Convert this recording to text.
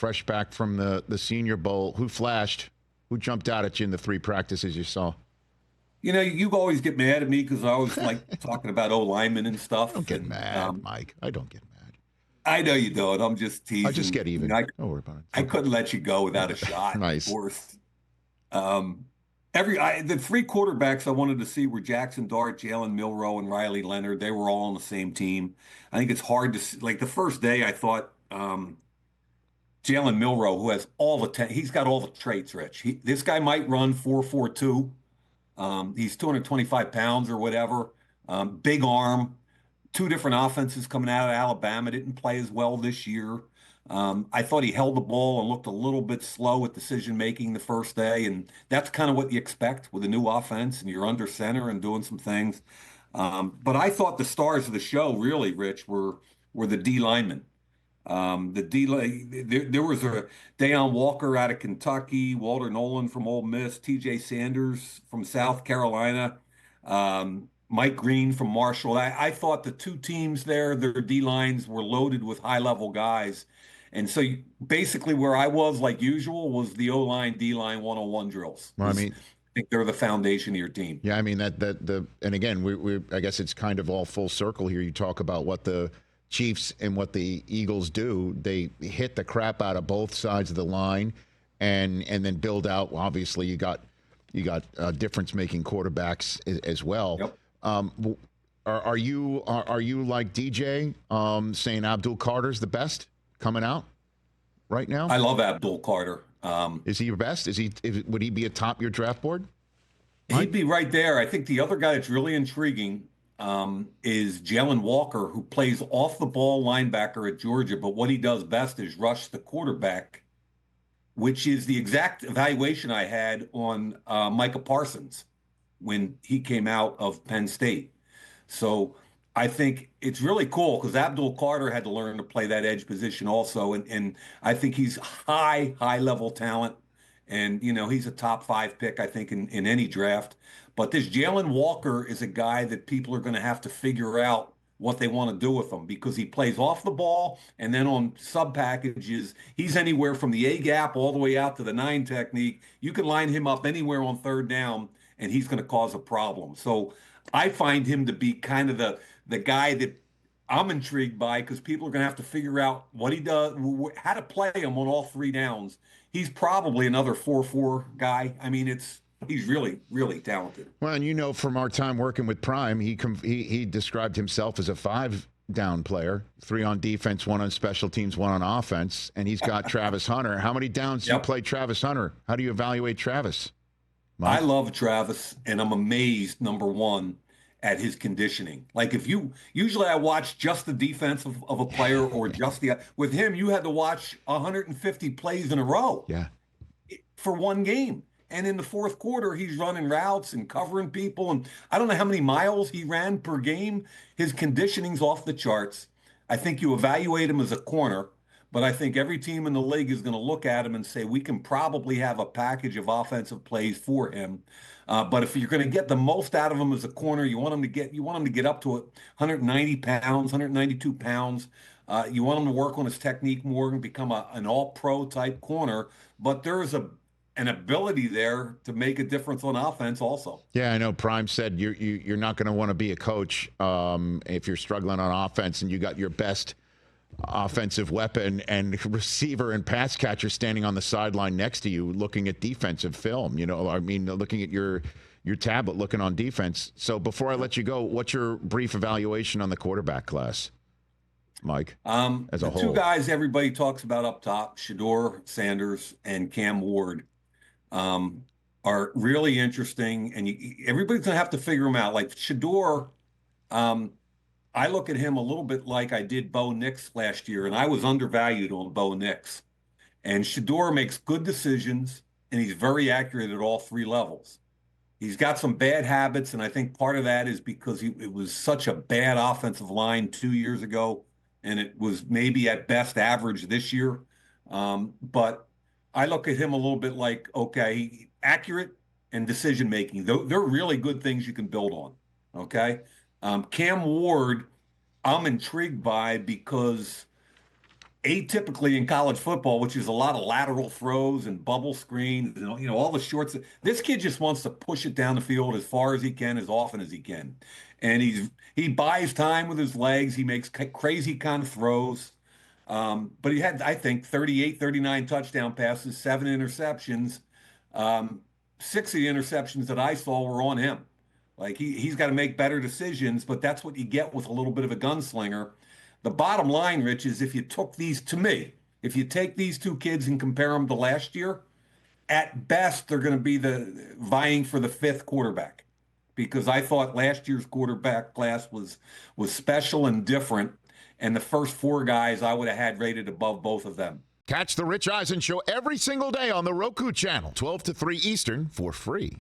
fresh back from the Senior Bowl. Who flashed? Who jumped out at you in the 3 practices you saw? You always get mad at me because I always like talking about O-linemen and stuff. I don't get and, mad, Mike. I don't get mad. I know you don't. I'm just teasing. I just get even. Don't worry about it. I couldn't let you go without a shot. Nice. Of course. The 3 quarterbacks I wanted to see were Jackson Dart, Jalen Milroe, and Riley Leonard. They were all on the same team. I think it's hard to see. Like the first day, I thought Jalen Milroe, who has he's got all the traits, Rich. This guy might run 4.42. He's 225 pounds or whatever. Big arm. 2 different offenses coming out of Alabama. Didn't play as well this year. I thought he held the ball and looked a little bit slow at decision making the first day, and that's kind of what you expect with a new offense, and you're under center and doing some things. But I thought the stars of the show, really, Rich, were the D linemen. There was a Deion Walker out of Kentucky, Walter Nolan from Ole Miss, T.J. Sanders from South Carolina, Mike Green from Marshall. I thought the 2 teams there, their D lines were loaded with high level guys. And so basically where I was, like usual, was the O-line, D-line 101 drills. Well, I think they're the foundation of your team. Yeah, I mean, and again, I guess it's kind of all full circle here. You talk about what the Chiefs and what the Eagles do. They hit the crap out of both sides of the line and then build out. Well, obviously, you got difference-making quarterbacks as well. Yep. Are you like DJ saying Abdul Carter's the best coming out right now? I love Abdul Carter. Is he your best? Would he be atop your draft board? He'd be right there. I think the other guy that's really intriguing is Jalen Walker, who plays off the ball linebacker at Georgia, but what he does best is rush the quarterback, which is the exact evaluation I had on Micah Parsons when he came out of Penn State. So I think it's really cool because Abdul Carter had to learn to play that edge position also. And I think he's high level talent. And, he's a top 5 pick, I think, in any draft. But this Jalen Walker is a guy that people are going to have to figure out what they want to do with him because he plays off the ball. And then on sub packages, he's anywhere from the A gap all the way out to the 9 technique. You can line him up anywhere on 3rd down and he's going to cause a problem. So I find him to be kind of the guy that I'm intrigued by because people are going to have to figure out what he does, how to play him on all 3 downs. He's probably another 4-4 guy. I mean, he's really, really talented. Well, and from our time working with Prime, he described himself as a 5-down player, 3 on defense, 1 on special teams, 1 on offense, and he's got Travis Hunter. How many downs do you play Travis Hunter? How do you evaluate Travis? Mike? I love Travis, and I'm amazed, number one, at his conditioning. Like usually I watch just the defense of a player or just with him, you had to watch 150 plays in a row. Yeah. For one game. And in the 4th quarter, he's running routes and covering people. And I don't know how many miles he ran per game. His conditioning's off the charts. I think you evaluate him as a corner, but I think every team in the league is going to look at him and say, we can probably have a package of offensive plays for him. But if you're going to get the most out of him as a corner, you want him to get up to 190 pounds, 192 pounds. You want him to work on his technique more and become an all-pro type corner. But there is an ability there to make a difference on offense also. Yeah, I know Prime said you're not going to want to be a coach if you're struggling on offense and you got your best offensive weapon and receiver and pass catcher standing on the sideline next to you looking at defensive film, looking at your tablet looking on defense. So before I let you go, what's your brief evaluation on the quarterback class, Mike, as a whole? 2 guys everybody talks about up top, Shedeur Sanders and Cam Ward, are really interesting, and everybody's going to have to figure them out. Like Shedeur, I look at him a little bit like I did Bo Nix last year, and I was undervalued on Bo Nix. And Shedeur makes good decisions, and he's very accurate at all 3 levels. He's got some bad habits, and I think part of that is because it was such a bad offensive line 2 years ago, and it was maybe at best average this year. But I look at him a little bit like, okay, accurate and decision-making. They're really good things you can build on, okay? Cam Ward, I'm intrigued by because atypically in college football, which is a lot of lateral throws and bubble screens and all the shorts. This kid just wants to push it down the field as far as he can, as often as he can, and he buys time with his legs. He makes crazy kind of throws. But he had, I think, 38, 39 touchdown passes, 7 interceptions. 6 of the interceptions that I saw were on him. Like he's got to make better decisions, but that's what you get with a little bit of a gunslinger. The bottom line, Rich, is if you took these, to me, if you take these two kids and compare them to last year, at best they're going to be the vying for the 5th quarterback, because I thought last year's quarterback class was special and different, and the first 4 guys I would have had rated above both of them. Catch the Rich Eisen Show every single day on the Roku channel, 12 to 3 Eastern, for free.